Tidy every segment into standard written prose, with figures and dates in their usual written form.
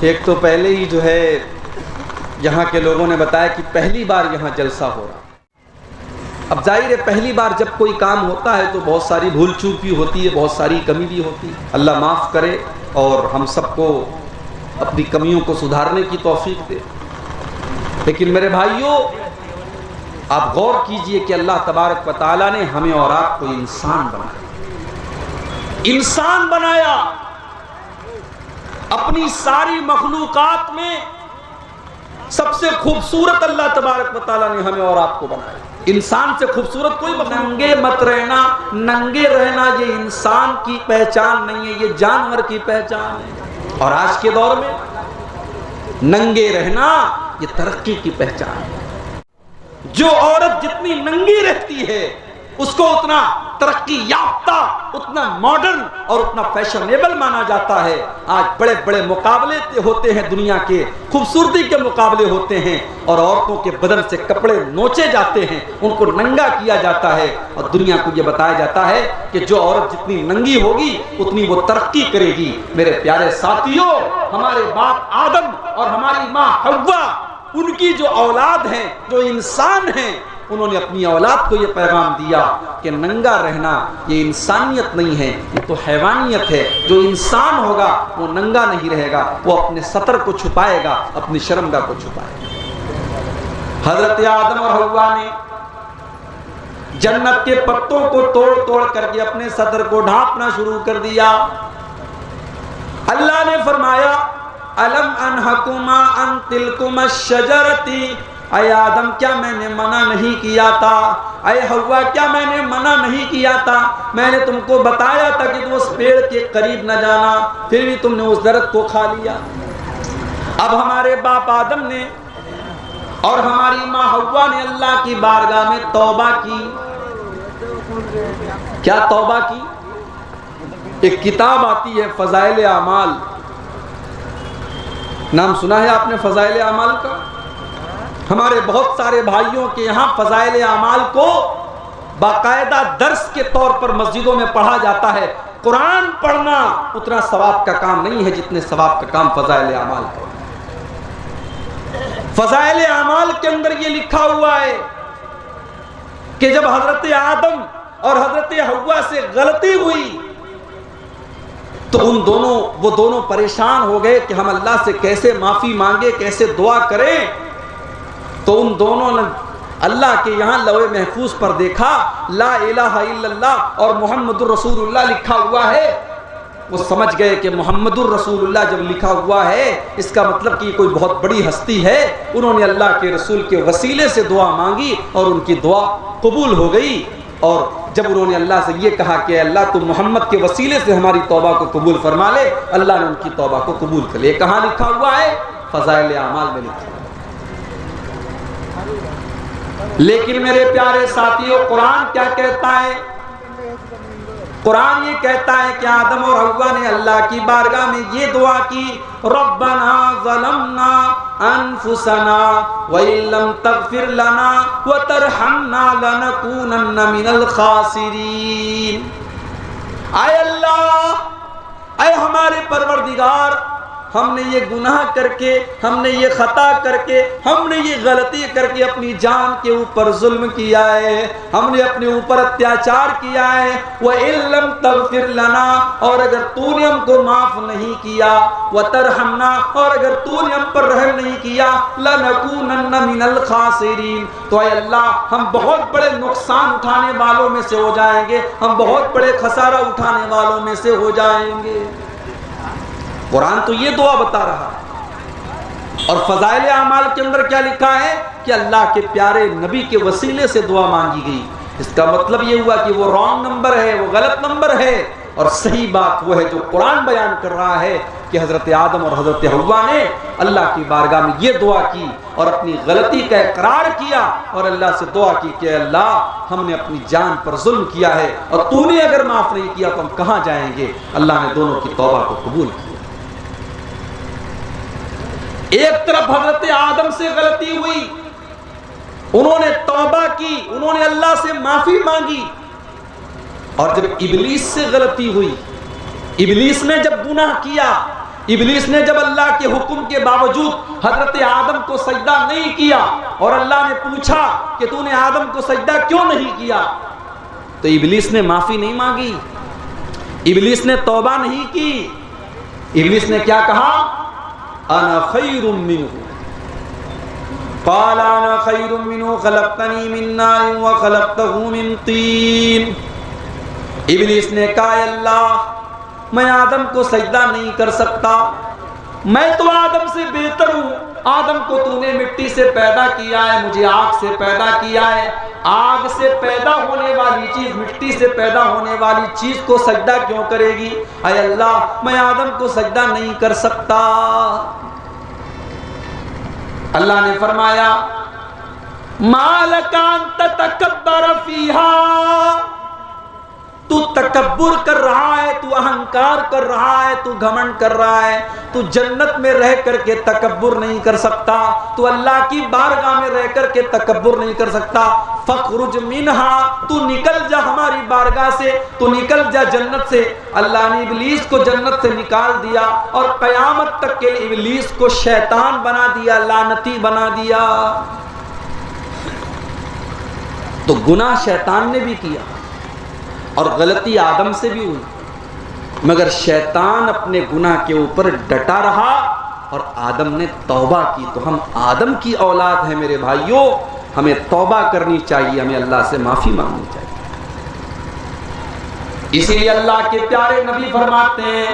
एक तो पहले ही जो है यहाँ के लोगों ने बताया कि पहली बार यहाँ जलसा हो रहा। अब जाहिर है पहली बार जब कोई काम होता है तो बहुत सारी भूल चूक भी होती है, बहुत सारी कमी भी होती है। अल्लाह माफ़ करे और हम सबको अपनी कमियों को सुधारने की तौफीक दे। लेकिन मेरे भाइयों, आप गौर कीजिए कि अल्लाह तबारक व तआला ने हमें और आपको इंसान बनाया। इंसान बनाया, अपनी सारी मखलूकात में सबसे खूबसूरत अल्लाह तबारक व तआला ने हमें और आपको बनाया। इंसान से खूबसूरत कोई नंगे मत रहना, नंगे रहना ये इंसान की पहचान नहीं है, ये जानवर की पहचान है। और आज के दौर में नंगे रहना ये तरक्की की पहचान है। जो औरत जितनी नंगी रहती है उसको उतना तरक्की याफ्ता, उतना मॉडर्न और उतना फैशनेबल माना जाता है। आज बड़े बड़े मुकाबले होते हैं, दुनिया के खूबसूरती के मुकाबले होते हैं और औरतों के बदन से कपड़े नोचे जाते हैं, उनको नंगा किया जाता है और दुनिया को यह बताया जाता है कि जो औरत जितनी नंगी होगी उतनी वो तरक्की करेगी। मेरे प्यारे साथियों, हमारे बाप आदम और हमारी माँ हव्वा, उनकी जो औलाद है, जो इंसान है, उन्होंने अपनी औलाद को ये पैगाम दिया कि नंगा रहना ये इंसानियत नहीं है, ये तो हैवानियत है। जो इंसान होगा वो नंगा नहीं रहेगा, वो अपने सतर को छुपाएगा, अपनी शर्मगाह को छुपाएगा। हजरत आदम और हव्वा ने जन्नत के पत्तों को तोड़ तोड़ करके अपने सतर को ढांपना शुरू कर दिया। अल्लाह ने फरमाया, अलम अनहकुमा अन तिलकुमा शजरती, अय आदम क्या मैंने मना नहीं किया था, अय हव्वा क्या मैंने मना नहीं किया था, मैंने तुमको बताया था कि तुम उस पेड़ के करीब न जाना, फिर भी तुमने उस दरख्त को खा लिया। अब हमारे बाप आदम ने और हमारी माँ हव्वा ने अल्लाह की बारगाह में तौबा की। क्या तौबा की? एक किताब आती है फजाइल आमाल, नाम सुना है आपने फजाइल आमाल का? हमारे बहुत सारे भाइयों के यहाँ फजाइल आमाल को बाकायदा दर्स के तौर पर मस्जिदों में पढ़ा जाता है। कुरान पढ़ना उतना सवाब का काम नहीं है जितने सवाब का काम फजाइल आमाल का। फजाइल आमाल के अंदर ये लिखा हुआ है कि जब हजरत आदम और हजरत हव्वा से गलती हुई तो वो दोनों परेशान हो गए कि हम अल्लाह से कैसे माफी मांगे, कैसे दुआ करें। तो उन दोनों ने अल्लाह के यहाँ लौहे महफूज पर देखा ला इलाहा इल्लल्लाह और मुहम्मदुर रसूलुल्लाह लिखा हुआ है। वो समझ गए कि मुहम्मदुर रसूलुल्लाह जब लिखा हुआ है इसका मतलब कि कोई बहुत बड़ी हस्ती है। उन्होंने अल्लाह के रसूल के वसीले से दुआ मांगी और उनकी दुआ कबूल हो गई। और जब उन्होंने अल्लाह से ये कहा कि अल्लाह तुम मोहम्मद के वसीले से हमारी तौबा को कबूल फरमा ले, अल्लाह ने उनकी तौबा को कबूल कर लिया। कहाँ लिखा हुआ है? फजाइल आमाल में लिखा हुआ। लेकिन मेरे प्यारे साथियों, कुरान क्या कहता है? कुरान ये कहता है कि आदम और हव्वा ने अल्लाह की बारगाह में ये दुआ की, रब्बना ज़लमना अनफुसना व इल्लम तगफिर लना व तरहमना लनकूनन्ना मिनल खासिरीन। आय अल्लाह, आय हमारे परवरदिगार, हमने ये गुनाह करके, हमने ये खता करके, हमने ये गलती करके अपनी जान के ऊपर जुल्म किया है, हमने अपने ऊपर अत्याचार किया है। व इल्लम तगफिर लना, और अगर तूने हमको माफ नहीं किया, व तरहमना, और अगर तूने हम पर रहम नहीं किया, लनकूनन्ना मिनल खासिरीन, तो ऐ अल्लाह हम बहुत बड़े नुकसान उठाने वालों में से हो जाएंगे, हम बहुत बड़े खसारा उठाने वालों में से हो जाएंगे। कुरान तो ये दुआ बता रहा है। और फजाइल आमाल के अंदर क्या लिखा है कि अल्लाह के प्यारे नबी के वसीले से दुआ मांगी गई। इसका मतलब ये हुआ कि वो रॉन्ग नंबर है, वो गलत नंबर है। और सही बात वो है जो कुरान बयान कर रहा है कि हजरत आदम और हजरत हव्वा ने अल्लाह की बारगाह में ये दुआ की और अपनी गलती का इकरार किया और अल्लाह से दुआ की कि अल्लाह हमने अपनी जान पर जुल्म किया है और तूने अगर माफ नहीं किया तो हम कहाँ जाएंगे। अल्लाह ने दोनों की तौबा को कबूल किया। एक तरफ हजरत आदम से गलती हुई, उन्होंने तौबा की, उन्होंने अल्लाह से माफी मांगी। और जब इबलीस से गलती हुई, इबलीस ने जब गुनाह किया, इब्लीस ने जब अल्लाह के हुक्म के बावजूद हजरत आदम को सजदा नहीं किया और अल्लाह ने पूछा कि तूने आदम को सजदा क्यों नहीं किया, तो इब्लीस ने माफी नहीं मांगी, इब्लीस ने तौबा नहीं की। इब्लीस ने क्या कहा? अना खैरुम मिन्हु, क़ाल अना खैरुम मिन्हु खलक़तनी मिन नारिन व खलक़तहु मिन तीन। इब्लीस ने कहा, अल्लाह मैं आदम को सजदा नहीं कर सकता, मैं तो आदम से बेहतर हूँ। आदम को तूने मिट्टी से पैदा किया है, मुझे आग से पैदा किया है। आग से पैदा होने वाली चीज मिट्टी से पैदा होने वाली चीज को सजदा क्यों करेगी? अय अल्लाह मैं आदम को सजदा नहीं कर सकता। अल्लाह ने फरमाया, मालकान ततकब्बर फीहा, तू तकब्बुर कर रहा है, तू अहंकार कर रहा है, तू घमंड कर रहा है, तू जन्नत में रह करके तकब्बुर नहीं कर सकता, तू अल्लाह की बारगाह में रह करके तकब्बुर नहीं कर सकता। फखरुज मिनहा, तू निकल जा हमारी बारगाह से, तू निकल जा जन्नत से। अल्लाह ने इब्लीस को जन्नत से निकाल दिया और कयामत तक के लिए इब्लीस को शैतान बना दिया, लानती बना दिया। तो गुनाह शैतान ने भी किया और गलती आदम से भी हुई, मगर शैतान अपने गुनाह के ऊपर डटा रहा और आदम ने तौबा की। तो हम आदम की औलाद हैं मेरे भाइयों, हमें तौबा करनी चाहिए, हमें अल्लाह से माफी मांगनी चाहिए। इसीलिए अल्लाह के प्यारे नबी फरमाते हैं,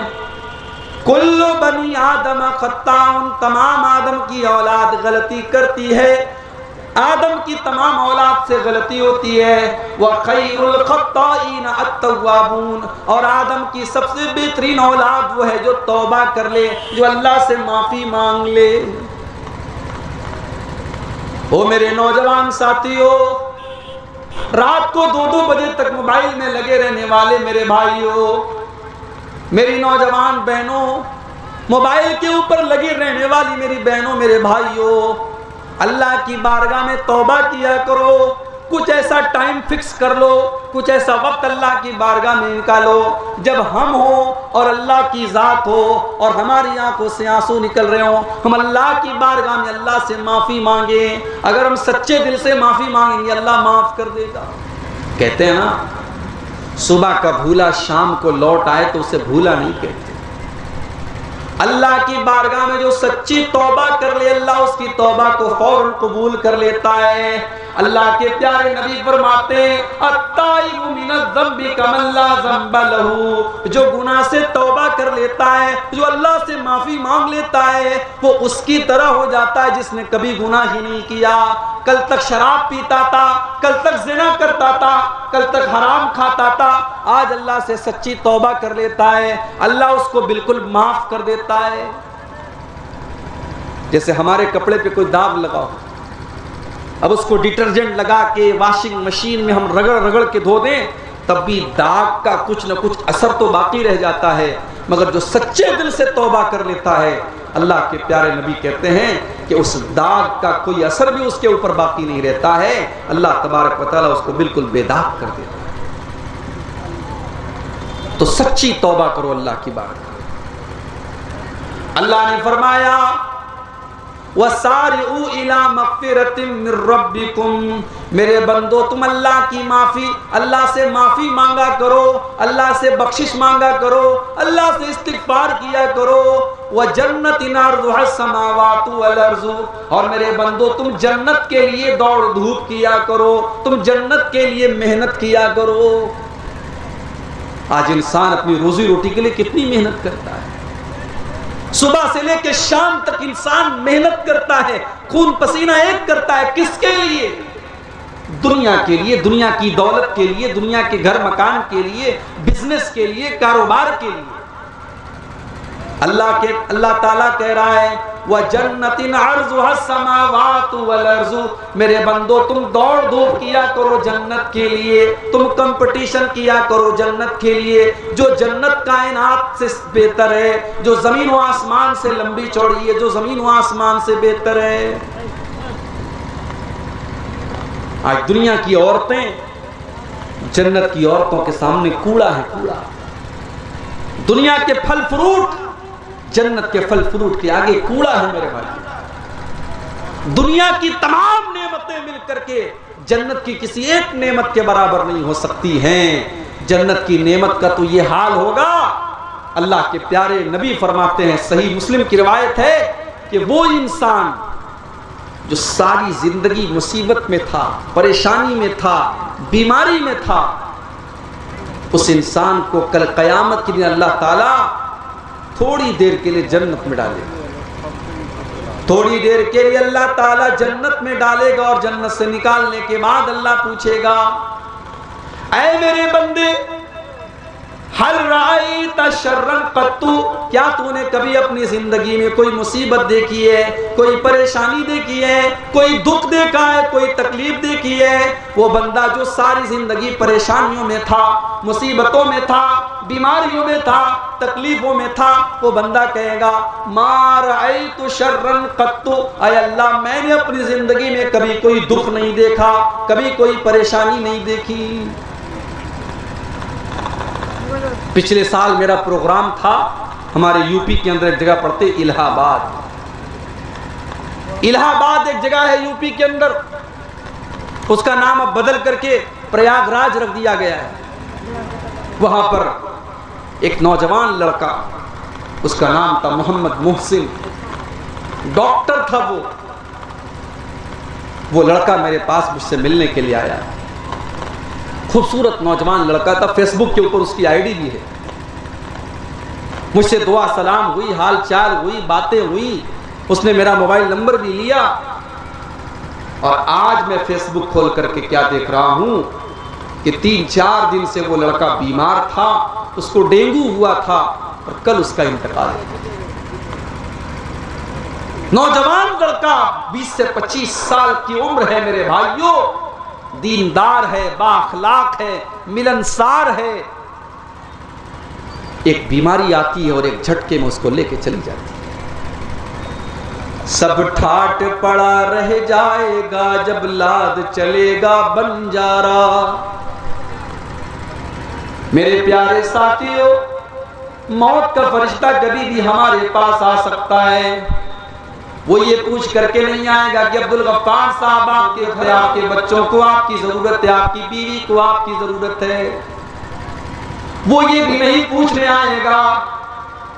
कुल्लु बनी आदम खत्ताउन, तमाम आदम की औलाद गलती करती है, आदम की तमाम औलाद से गलती होती है। वह खैरुल खत्ताईन अत्तवाबून, और आदम की सबसे बेहतरीन औलाद वो है जो तौबा कर ले, जो अल्लाह से माफी मांग ले। ओ मेरे नौजवान साथियों, रात को 2-2 बजे तक मोबाइल में लगे रहने वाले मेरे भाइयों, मेरी नौजवान बहनों, मोबाइल के ऊपर लगी रहने वाली मेरी बहनों, मेरे भाइयों, अल्लाह की बारगाह में तौबा किया करो। कुछ ऐसा टाइम फिक्स कर लो, कुछ ऐसा वक्त अल्लाह की बारगाह में निकालो जब हम हो और अल्लाह की ज़ात हो और हमारी आंखों से आंसू निकल रहे हो, हम अल्लाह की बारगाह में अल्लाह से माफ़ी मांगे। अगर हम सच्चे दिल से माफ़ी मांगेंगे अल्लाह माफ़ कर देगा। कहते हैं ना, सुबह का भूला शाम को लौट आए तो उसे भूला नहीं कहते। अल्लाह की बारगाह में जो सच्ची तौबा कर ले, अल्लाह उसकी तौबा को फौरन कबूल कर लेता है। अल्लाह के प्यारे नबी फरमाते हैं, अत्ताइबु मिनज़्ज़म्बि कमन ला ज़म्ब लहू, जो गुनाह से तौबा कर लेता है, जो अल्लाह से माफ़ी मांग लेता है, वो उसकी तरह हो जाता है जिसने कभी गुनाह ही नहीं किया। कल तक शराब पीता था, कल तक ज़िना करता था, कल तक हराम खाता था, आज अल्लाह से सच्ची तौबा कर लेता है, अल्लाह उसको बिल्कुल माफ़ कर देता है। जैसे हमारे कपड़े पे कोई दाग लगाओ, अब उसको डिटर्जेंट लगा के वॉशिंग मशीन में हम रगड़ रगड़ के धो दें, तब भी दाग का कुछ न कुछ असर तो बाकी रह जाता है। मगर जो सच्चे दिल से तौबा कर लेता है, अल्लाह के प्यारे नबी कहते हैं कि उस दाग का कोई असर भी उसके ऊपर बाकी नहीं रहता है, अल्लाह तबारक व तआला उसको बिल्कुल बेदाग कर देता है। तो सच्ची तौबा करो अल्लाह की बात। अल्लाह ने फरमाया, वसारिउ इला मग़फ़िरतिम मिर रब्बिकुम, मेरे बंदो तुम अल्लाह की माफ़ी, अल्लाह से माफ़ी मांगा करो, अल्लाह से बख्शिश मांगा करो, अल्लाह से इस्तिग़फ़ार किया करो। व जन्नतिन अर्ज़ुहस समावातु वल अर्ज़ु, और मेरे बंदो तुम जन्नत के लिए दौड़ धूप किया करो, तुम जन्नत के लिए मेहनत किया करो। आज इंसान अपनी रोजी रोटी के लिए कितनी मेहनत करता है, सुबह से लेकर शाम तक इंसान मेहनत करता है, खून पसीना एक करता है, किसके लिए? दुनिया के लिए, दुनिया की दौलत के लिए, दुनिया के घर मकान के लिए, बिजनेस के लिए, कारोबार के लिए। अल्लाह ताला कह रहा है, व जन्नतिन अर्ज़ुहस समावातु वल अर्ज़ु, मेरे बंदो तुम दौड़ धूप किया करो जन्नत के लिए, तुम कंपटीशन किया करो जन्नत के लिए। जो जन्नत कायनात से बेहतर है, जो जमीन व आसमान से लंबी चौड़ी है, जो जमीन व आसमान से बेहतर है। आज दुनिया की औरतें जन्नत की औरतों के सामने कूड़ा है, कूड़ा। दुनिया के फल फ्रूट जन्नत के फल फ्रूट के आगे कूड़ा है मेरे भाई। दुनिया की तमाम नेमतें मिलकर के जन्नत की किसी एक नेमत के बराबर नहीं हो सकती हैं। जन्नत की नेमत का तो ये हाल होगा, अल्लाह के प्यारे नबी फरमाते हैं, सही मुस्लिम की रिवायत है कि वो इंसान जो सारी जिंदगी मुसीबत में था, परेशानी में था, बीमारी में था, उस इंसान को कल कयामत के दिन अल्लाह ताला थोड़ी देर के लिए जन्नत में डालेगा। थोड़ी देर के लिए अल्लाह ताला जन्नत में डालेगा और जन्नत से निकालने के बाद अल्लाह पूछेगा, ऐ मेरे बंदे, हल रायता शर्रन कत्तु, क्या तूने कभी अपनी जिंदगी में कोई मुसीबत देखी है, कोई परेशानी देखी है, कोई दुख देखा है, कोई तकलीफ देखी है? वो बंदा जो सारी जिंदगी परेशानियों में था, मुसीबतों में था, बीमारियों में था, तकलीफों में था, वो बंदा कहेगा मा रायतु शर्रन कत्तु, ऐ अल्लाह मैंने अपनी जिंदगी में कभी कोई दुख नहीं देखा, कभी कोई परेशानी नहीं देखी। पिछले साल मेरा प्रोग्राम था, हमारे यूपी के अंदर एक जगह पड़ते इलाहाबाद। इलाहाबाद एक जगह है यूपी के अंदर, उसका नाम अब बदल करके प्रयागराज रख दिया गया है। वहां पर एक नौजवान लड़का, उसका नाम था मोहम्मद मोहसिन, डॉक्टर था वो लड़का मेरे पास मुझसे मिलने के लिए आया। खूबसूरत नौजवान लड़का था, फेसबुक के ऊपर उसकी आईडी भी है। मुझसे दुआ सलाम हुई, हाल चाल हुई, बातें हुई, उसने मेरा मोबाइल नंबर भी लिया। और आज मैं फेसबुक खोल करके क्या देख रहा हूं कि 3-4 दिन से वो लड़का बीमार था, उसको डेंगू हुआ था और कल उसका इंतकाल हो गया। नौजवान लड़का 20 से 25 साल की उम्र है मेरे भाइयों, दीनदार है, बाअखलाक है, मिलनसार है। एक बीमारी आती है और एक झटके में उसको लेके चली जाती है। सब ठाट पड़ा रह जाएगा जब लाद चलेगा बंजारा। मेरे प्यारे साथियों, मौत का फरिश्ता कभी भी हमारे पास आ सकता है। वो ये पूछ करके नहीं आएगा कि अब्दुल गफ्फार साहब आपके घर, आपके बच्चों को आपकी जरूरत है, आपकी बीवी को आपकी जरूरत है। वो ये भी नहीं पूछने आएगा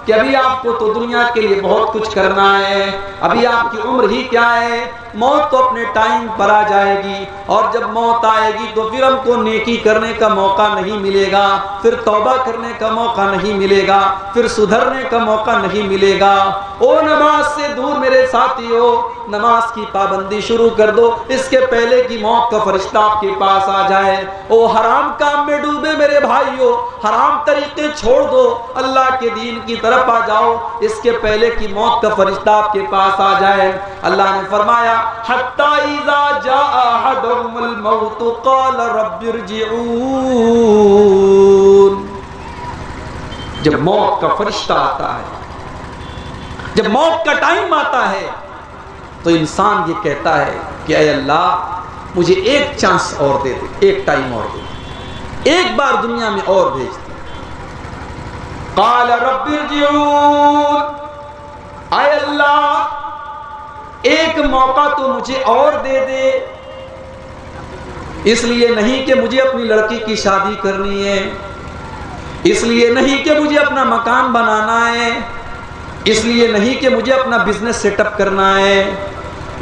कि अभी आपको तो दुनिया के लिए बहुत कुछ करना है, अभी आपकी उम्र ही क्या है, मौत तो अपने टाइम पर आ जाएगी। और जब मौत आएगी तो फिर हमको नेकी करने का मौका नहीं मिलेगा, फिर तौबा करने का मौका नहीं मिलेगा, फिर सुधरने का मौका नहीं मिलेगा। ओ नमाज से दूर मेरे साथियों, नमाज की पाबंदी शुरू कर दो इसके पहले कि मौत का फरिश्ता आपके पास आ जाए। ओ हराम काम में डूबे मेरे भाइयों, हराम तरीके छोड़ दो, अल्लाह के दीन की तरफ आ जाओ इसके पहले कि मौत का फरिश्ता आपके पास आ जाए। अल्लाह ने फरमाया हत्ता इज़ा जाअ अहदहुमुल मौत क़ाल रब्बिरजिऊन। जब मौत का फरिश्ता आता है, जब मौत का टाइम आता है, तो इंसान ये कहता है कि ऐ अल्लाह मुझे एक चांस और दे दे, एक टाइम और दे दे, एक बार दुनिया में और भेज दे। क़ाल रब्बिरजिऊन, ऐ अल्लाह एक मौका तो मुझे और दे दे। इसलिए नहीं कि मुझे अपनी लड़की की शादी करनी है, इसलिए नहीं कि मुझे अपना मकान बनाना है, इसलिए नहीं कि मुझे अपना बिजनेस सेटअप करना है,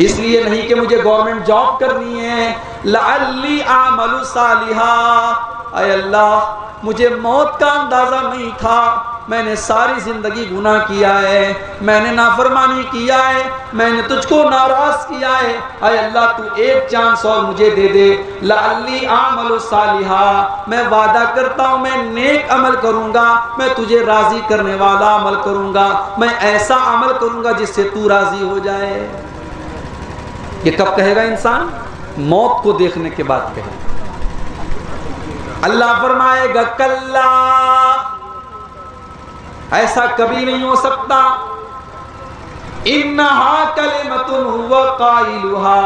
इसलिए नहीं कि मुझे गवर्नमेंट जॉब करनी है। लअल्ली आमलु सालिहा, ऐ अल्लाह मुझे मौत का अंदाजा नहीं था, मैंने सारी जिंदगी गुनाह किया है, मैंने नाफरमानी किया है, मैंने तुझको नाराज किया है। ऐ अल्लाह तू एक चांस और मुझे दे दे। लअल्ली आमलु सालिहा, मैं वादा करता हूँ मैं नेक अमल करूँगा, मैं तुझे राजी करने वाला अमल करूँगा, मैं ऐसा अमल करूँगा जिससे तू राजी हो जाए। ये कब कहेगा इंसान? मौत को देखने के बाद कहेगा। अल्लाह फरमाएगा कल्ला, ऐसा कभी नहीं हो सकता। इन्नहा कलिमतुन हुवा काइलुहा,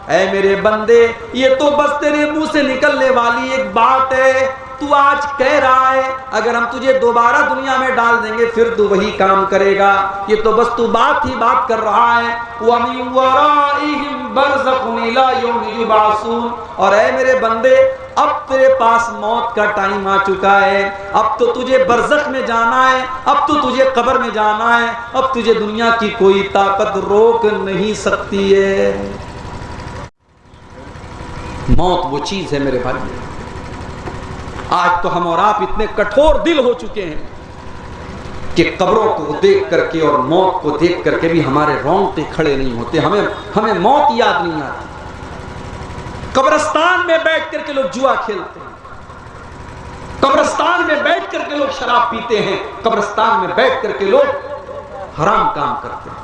ऐ मेरे बंदे ये तो बस तेरे मुंह से निकलने वाली एक बात है, तू आज कह रहा है अगर हम तुझे दोबारा दुनिया में डाल देंगे फिर तू वही काम करेगा। ये तो बस तू बात ही बात कर रहा है। वमिन वराइहिम बरज़खुन इला यौमि युबअसून। और ऐ मेरे बंदे, अब तेरे पास मौत का टाइम आ चुका है। अब तो तुझे बरज़ख में जाना है, अब तो तुझे कब्र में जाना है। अब तुझे दुनिया की कोई ताकत रोक नहीं सकती है। मौत वो चीज है मेरे भाई। आज तो हम और आप इतने कठोर दिल हो चुके हैं कि कब्रों को देख करके और मौत को देख करके भी हमारे रोंगटे खड़े नहीं होते। हमें मौत याद नहीं आती। कब्रिस्तान में बैठ करके लोग जुआ खेलते हैं, कब्रिस्तान में बैठ करके लोग शराब पीते हैं, कब्रिस्तान में बैठ करके लोग हराम काम करते हैं।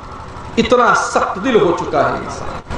इतना सख्त दिल हो चुका है इंसान।